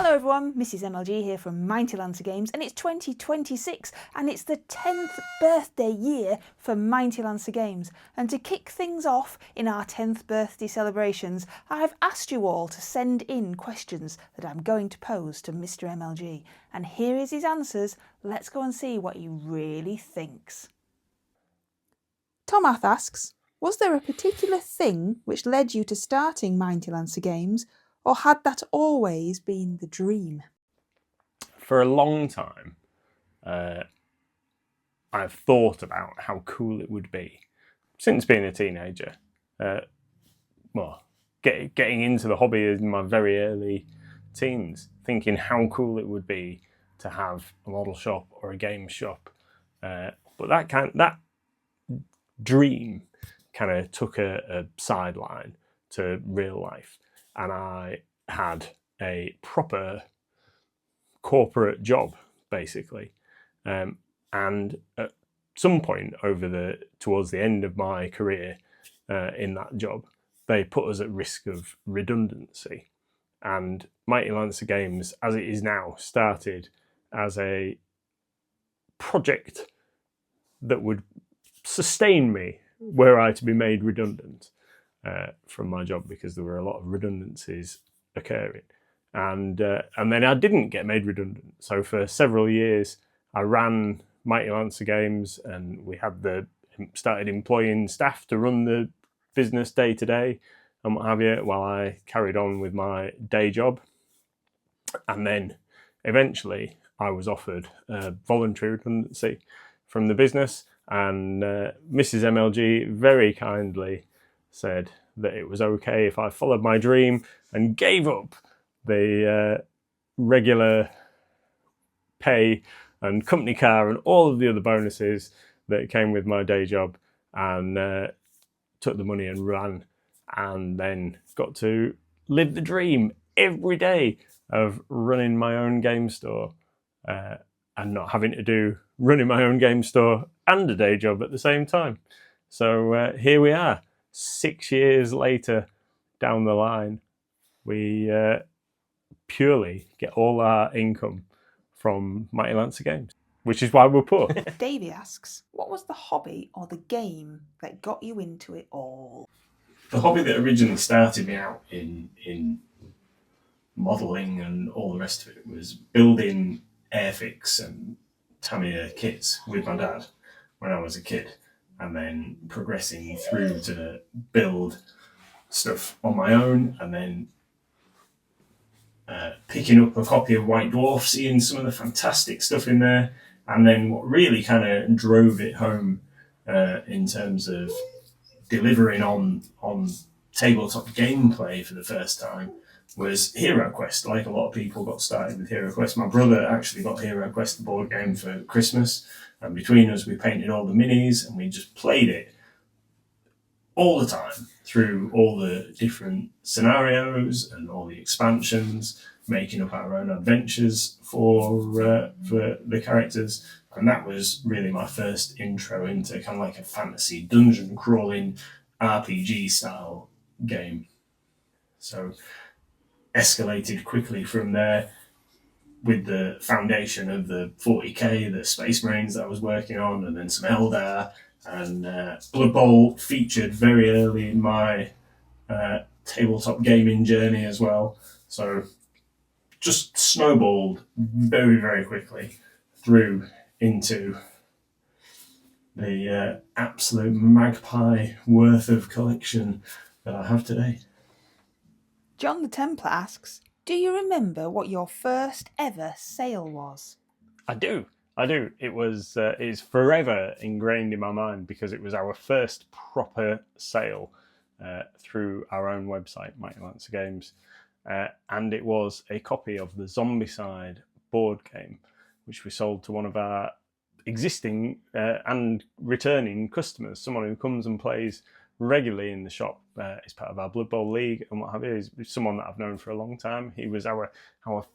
Hello everyone, Mrs. MLG here from Mighty Lancer Games, and it's 2026 and it's the 10th birthday year for Mighty Lancer Games. And to kick things off in our 10th birthday celebrations, I've asked you all to send in questions that I'm going to pose to Mr. MLG. And here is his answers. Let's go and see what he really thinks. Tomath asks, was there a particular thing which led you to starting Mighty Lancer Games, or had that always been the dream? For a long time, I've thought about how cool it would be since being a teenager. Getting into the hobby in my very early teens, thinking how cool it would be to have a model shop or a game shop. But that dream kind of took a sideline to real life, and I had a proper corporate job, basically. And at some point towards the end of my career in that job, they put us at risk of redundancy. And Mighty Lancer Games, as it is now, started as a project that would sustain me were I to be made redundant from my job, because there were a lot of redundancies occurring. And then I didn't get made redundant. So for several years, I ran Mighty Lancer Games, and we had started employing staff to run the business day to day and what have you, while I carried on with my day job. And then eventually I was offered a voluntary redundancy from the business, and Mrs. MLG very kindly said that it was okay if I followed my dream and gave up the regular pay and company car and all of the other bonuses that came with my day job, and took the money and ran, and then got to live the dream every day of running my own game store and not having to do running my own game store and a day job at the same time. So here we are, 6 years later down the line. We purely get all our income from Mighty Lancer Games, which is why we're poor. Davey asks, what was the hobby or the game that got you into it all? The hobby that originally started me out in modelling and all the rest of it was building Airfix and Tamiya kits with my dad when I was a kid, and then progressing through to build stuff on my own, and then picking up a copy of White Dwarf, seeing some of the fantastic stuff in there. And then what really kind of drove it home in terms of delivering on tabletop gameplay for the first time was Hero Quest. Like a lot of people got started with Hero Quest. My brother actually got Hero Quest, the board game, for Christmas, and between us we painted all the minis and we just played it all the time through all the different scenarios and all the expansions, making up our own adventures for the characters. And that was really my first intro into kind of like a fantasy dungeon crawling RPG style game. So escalated quickly from there with the foundation of the 40k, the Space Marines that I was working on, and then some Eldar. And Blood Bowl featured very early in my tabletop gaming journey as well. So just snowballed very, very quickly through into the absolute magpie worth of collection that I have today. John the Templar asks, do you remember what your first ever sale was? I do. It was is forever ingrained in my mind, because it was our first proper sale through our own website, Mighty Lancer Games, and it was a copy of the Zombicide board game, which we sold to one of our existing and returning customers, someone who comes and plays regularly in the shop, is part of our Blood Bowl League and what have you. He's someone that I've known for a long time. He was our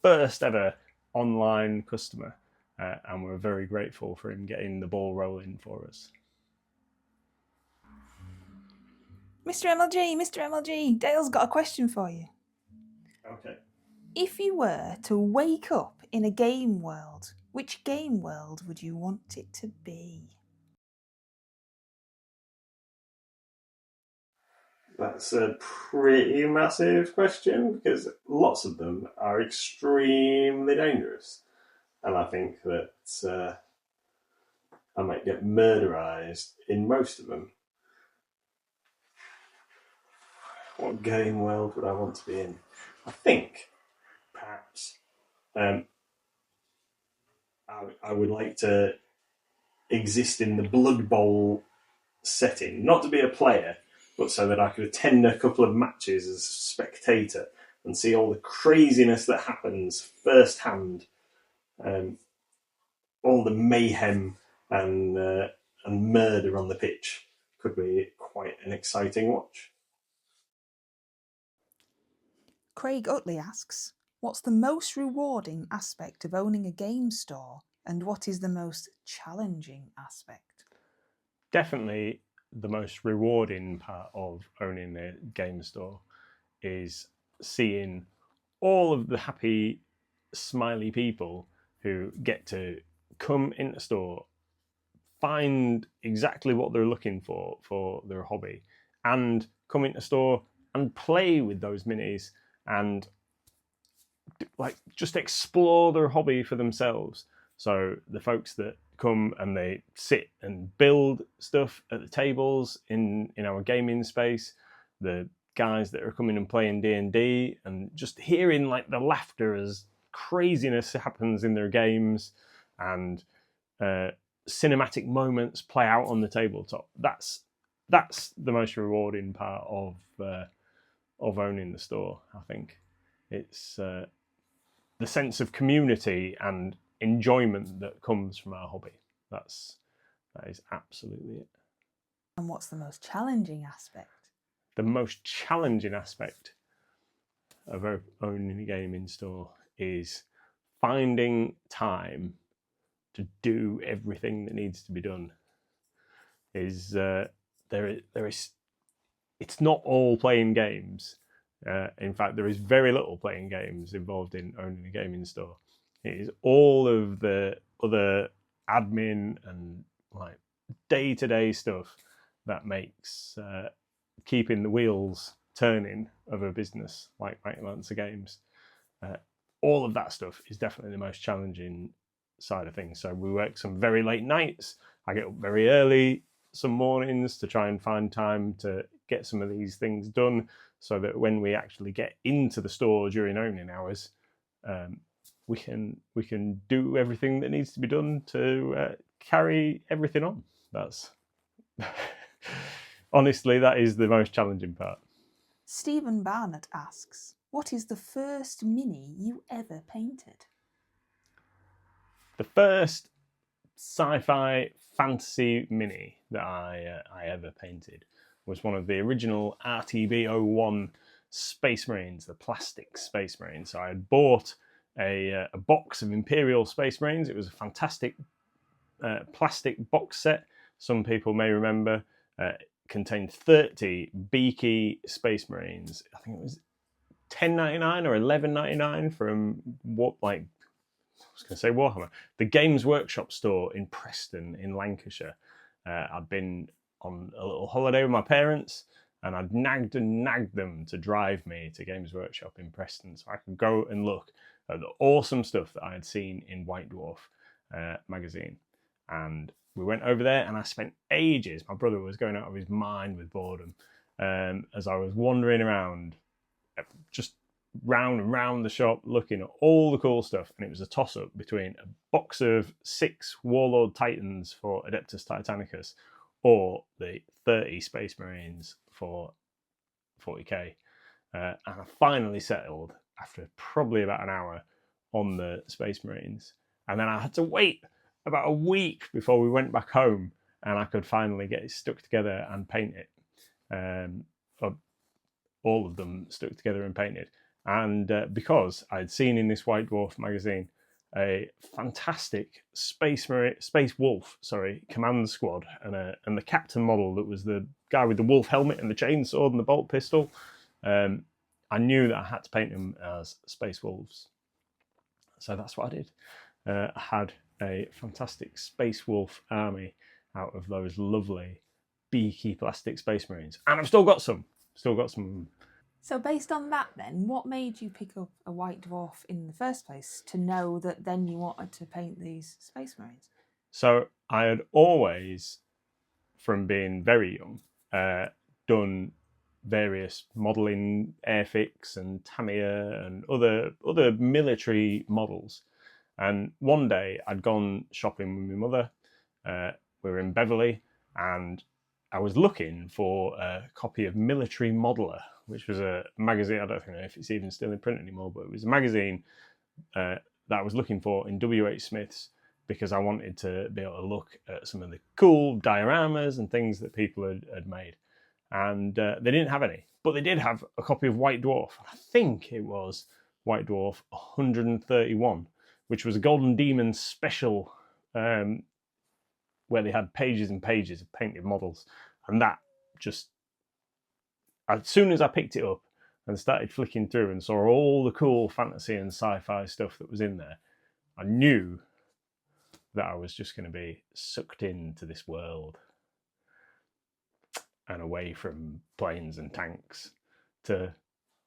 first ever online customer. And we're very grateful for him getting the ball rolling for us. Mr. MLG, Dale's got a question for you. Okay. If you were to wake up in a game world, which game world would you want it to be? That's a pretty massive question because lots of them are extremely dangerous. And I think that I might get murderized in most of them. What game world would I want to be in? I think perhaps I would like to exist in the Blood Bowl setting, not to be a player, but so that I could attend a couple of matches as a spectator and see all the craziness that happens firsthand, all the mayhem and murder on the pitch could be quite an exciting watch. Craig Utley asks, what's the most rewarding aspect of owning a game store, and what is the most challenging aspect? Definitely the most rewarding part of owning a game store is seeing all of the happy, smiley people who get to come into store, find exactly what they're looking for their hobby, and come into store and play with those minis and like just explore their hobby for themselves. So the folks that come and they sit and build stuff at the tables in our gaming space, the guys that are coming and playing D&D, and just hearing like the laughter as craziness happens in their games and cinematic moments play out on the tabletop. That's the most rewarding part of owning the store. I think it's the sense of community and enjoyment that comes from our hobby. That is absolutely it. And what's the most challenging aspect? The most challenging aspect of owning a game in store is finding time to do everything that needs to be done. Is there is it's not all playing games. In fact, there is very little playing games involved in owning a gaming store. It is all of the other admin and like day-to-day stuff that makes keeping the wheels turning of a business like Mighty Lancer Games. All of that stuff is definitely the most challenging side of things. So we work some very late nights. I get up very early some mornings to try and find time to get some of these things done, so that when we actually get into the store during opening hours, we can do everything that needs to be done to carry everything on. That's honestly, that is the most challenging part. Stephen Barnett asks, what is the first mini you ever painted? The first sci-fi fantasy mini that I ever painted was one of the original RTB01 Space Marines, the plastic Space Marines. So I had bought a box of Imperial Space Marines. It was a fantastic plastic box set. Some people may remember. Contained 30 beaky Space Marines. I think it was $10.99 or $11.99 from what, like, I was going to say Warhammer, the Games Workshop store in Preston in Lancashire. I'd been on a little holiday with my parents, and I'd nagged them to drive me to Games Workshop in Preston so I could go and look at the awesome stuff that I had seen in White Dwarf magazine. And we went over there, and I spent ages. My brother was going out of his mind with boredom as I was wandering around, just round and round the shop, looking at all the cool stuff. And it was a toss-up between a box of 6 Warlord Titans for Adeptus Titanicus or the 30 Space Marines for 40k. And I finally settled after probably about an hour on the Space Marines. And then I had to wait about a week before we went back home and I could finally get it stuck together and paint it. All of them stuck together and painted. And because I'd seen in this White Dwarf magazine a fantastic Space Wolf, command squad, and the captain model that was the guy with the wolf helmet and the chainsaw and the bolt pistol, I knew that I had to paint them as space wolves. So that's what I did. I had a fantastic space wolf army out of those lovely beaky plastic space marines. And I've still got some. So based on that then, what made you pick up a white dwarf in the first place to know that then you wanted to paint these space marines? So I had always, from being very young, done various modelling airfix and Tamiya and other military models. And one day I'd gone shopping with my mother. We were in Beverley, and I was looking for a copy of Military Modeller, which was a magazine. I don't know if it's even still in print anymore, but it was a magazine that I was looking for in W.H. Smith's, because I wanted to be able to look at some of the cool dioramas and things that people had made. And they didn't have any, but they did have a copy of White Dwarf. I think it was White Dwarf 131, which was a Golden Demon special, where they had pages and pages of painted models. And that just, as soon as I picked it up and started flicking through and saw all the cool fantasy and sci-fi stuff that was in there, I knew that I was just going to be sucked into this world and away from planes and tanks to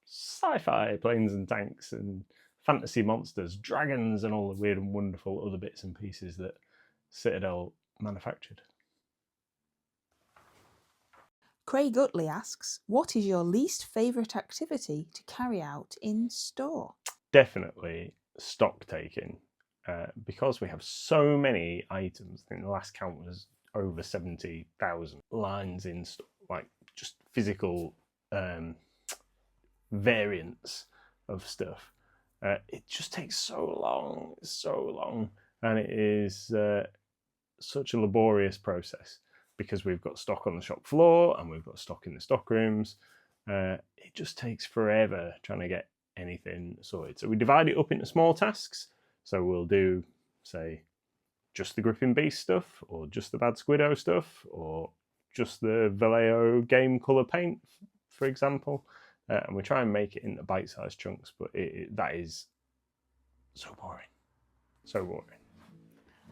sci-fi planes and tanks and fantasy monsters, dragons, and all the weird and wonderful other bits and pieces that Citadel manufactured. Craig Utley asks, what is your least favourite activity to carry out in store? Definitely stock taking, because we have so many items. I think the last count was over 70,000 lines in store, like just physical variants of stuff. It just takes so long, and it is such a laborious process, because we've got stock on the shop floor and we've got stock in the stock rooms. It just takes forever trying to get anything sorted. So we divide it up into small tasks. So we'll do, say, just the Griffin Beast stuff, or just the Bad Squiddo stuff, or just the Vallejo game colour paint, for example. And we try and make it into bite-sized chunks, but that is so boring. So boring.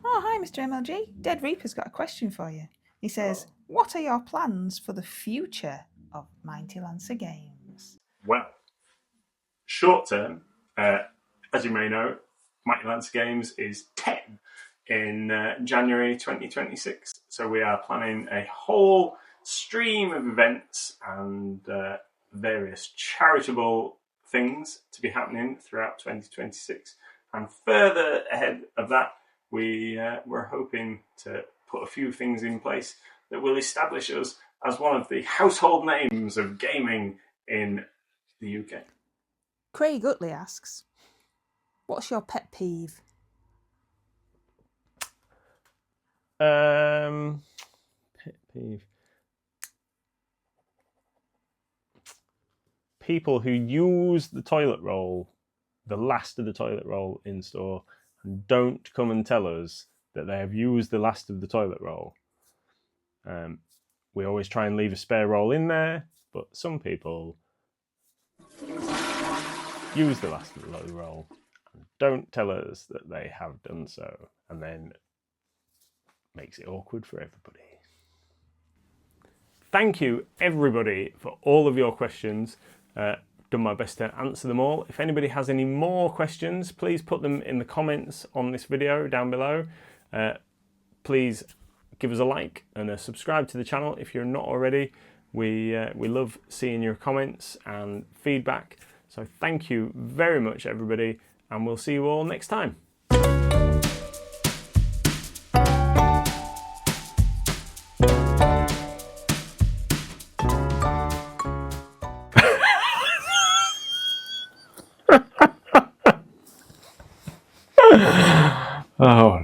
Oh, hi, Mr. MLG. Dead Reaper's got a question for you. He says, what are your plans for the future of Mighty Lancer Games? Well, short term, as you may know, Mighty Lancer Games is 10 in January 2026. So we are planning a whole stream of events and various charitable things to be happening throughout 2026. And further ahead of that, we're hoping to put a few things in place that will establish us as one of the household names of gaming in the UK. Craig Utley asks, what's your pet peeve? Pet peeve. People who use the toilet roll, the last of the toilet roll in store, and don't come and tell us that they have used the last of the toilet roll. We always try and leave a spare roll in there, but some people use the last of the roll and don't tell us that they have done so, and then makes it awkward for everybody. Thank you, everybody, for all of your questions. Done my best to answer them all. If anybody has any more questions, please put them in the comments on this video down below. Please give us a like and a subscribe to the channel if you're not already. We love seeing your comments and feedback. So thank you very much, everybody, and we'll see you all next time. Oh.